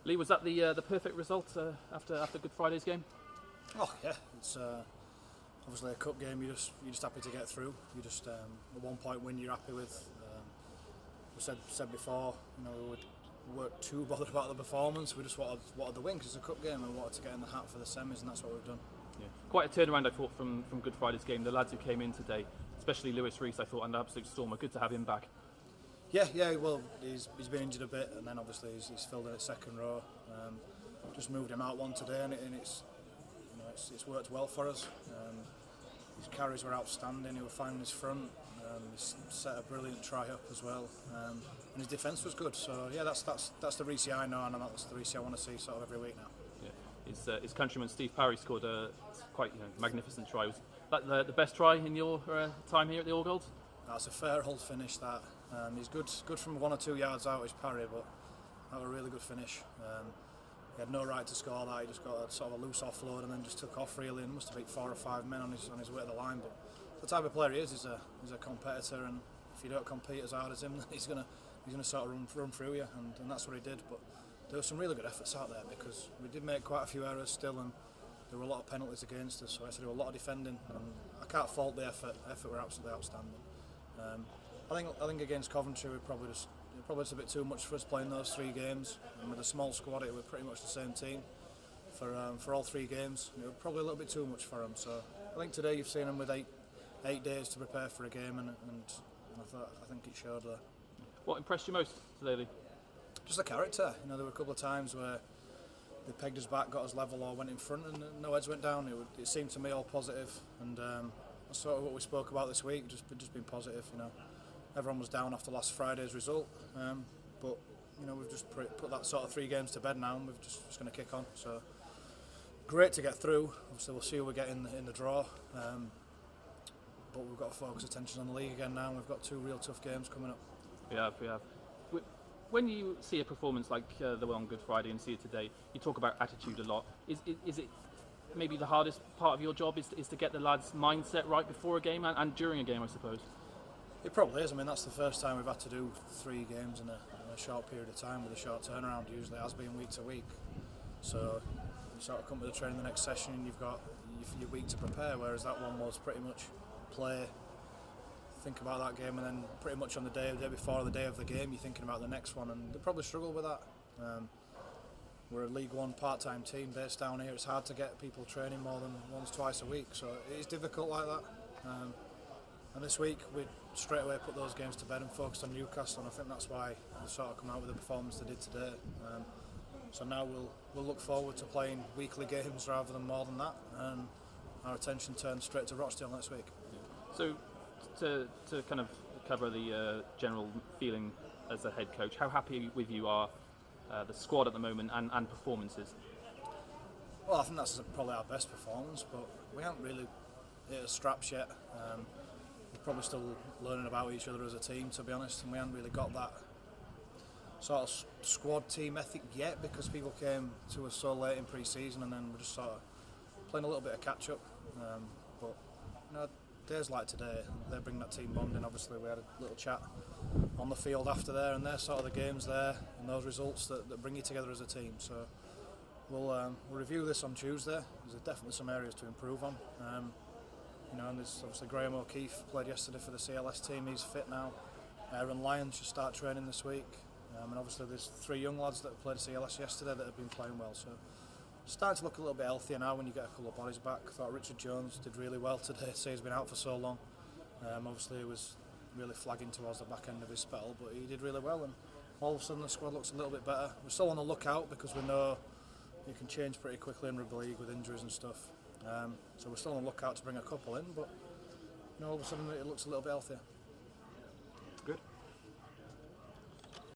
Lee, was that the perfect result after Good Friday's game? Oh yeah, it's obviously a cup game. You're just happy to get through. You just a 1 point win you're happy with. We said before, we weren't too bothered about the performance. We just wanted the win because it's a cup game and we wanted to get in the hat for the semis, and that's what we've done. Yeah. Quite a turnaround, I thought, from Good Friday's game. The lads who came in today, especially Lewis Rees, I thought, an absolute stormer. Good to have him back. Yeah. Well, he's been injured a bit, and then obviously he's filled in at second row. Just moved him out one today, and it's worked well for us. His carries were outstanding. He was finding his front. He set a brilliant try up as well, and his defence was good. So yeah, that's the Reece I know, and that's the Reece I want to see sort of every week now. Yeah. His countryman Steve Parry scored a quite magnificent try. Was that the best try in your time here at the All Golds? That's a fair old finish. That he's good from 1 or 2 yards out. Is Parry, but that was a really good finish. He had no right to score that. He just got a sort of a loose offload and then just took off really, and must have beat 4 or 5 men on his way to the line. But the type of player he is, he's a competitor, and if you don't compete as hard as him, then he's gonna sort of run through you, and that's what he did. But there were some really good efforts out there because we did make quite a few errors still, and there were a lot of penalties against us, so I had to do a lot of defending, and I can't fault the effort. Effort were absolutely outstanding. I think against Coventry we probably just a bit too much for us playing those 3 games, and with a small squad it was pretty much the same team for all 3 games. It was probably a little bit too much for them. So I think today you've seen them with 8 days to prepare for a game, and I think it showed there. What impressed you most today, Lee? Just the character. There were a couple of times where they pegged us back, got us level, or went in front, and no heads went down. It seemed to me all positive, and that's sort of what we spoke about this week. Just been positive. Everyone was down after last Friday's result, but we've just put that sort of 3 games to bed now, and we're just going to kick on. So great to get through. Obviously, we'll see who we get in the draw. But we've got to focus attention on the league again now, and we've got 2 real tough games coming up. We have. When you see a performance like the one on Good Friday and see it today, you talk about attitude a lot. Is it maybe the hardest part of your job is to get the lads' mindset right before a game and during a game, I suppose? It probably is. I mean, that's the first time we've had to do 3 games in a short period of time with a short turnaround. Usually it has been week to week. So you sort of come to the training the next session and you've got your week to prepare, whereas that one was pretty much play, think about that game, and then pretty much on the day before the day of the game you're thinking about the next one, and they probably struggle with that. We're a League One part-time team based down here. It's hard to get people training more than once, twice a week, so it is difficult like that. And this week we straight away put those games to bed and focused on Newcastle, and I think that's why they sort of come out with the performance they did today. So now we'll look forward to playing weekly games rather than more than that, and our attention turns straight to Rochdale next week. So to kind of cover the general feeling as a head coach, how happy with you are the squad at the moment and performances? Well, I think that's probably our best performance, but we haven't really hit a straps yet. We're probably still learning about each other as a team, to be honest, and we haven't really got that sort of squad team ethic yet because people came to us so late in pre-season, and then we're just sort of playing a little bit of catch-up. But days like today, they bring that team bonding. Obviously, we had a little chat on the field after there, and they're sort of the games there and those results that bring you together as a team. So we'll review this on Tuesday. There's definitely some areas to improve on. And there's obviously Graham O'Keefe played yesterday for the CLS team. He's fit now. Aaron Lyons should start training this week. And obviously there's 3 young lads that played CLS yesterday that have been playing well. So starting to look a little bit healthier now when you get a couple of bodies back. I thought Richard Jones did really well today. Say he's been out for so long. Obviously he was really flagging towards the back end of his spell, but he did really well, and all of a sudden the squad looks a little bit better. We're still on the lookout because we know you can change pretty quickly in rugby league with injuries and stuff. So we're still on the lookout to bring a couple in, but all of a sudden it looks a little bit healthier.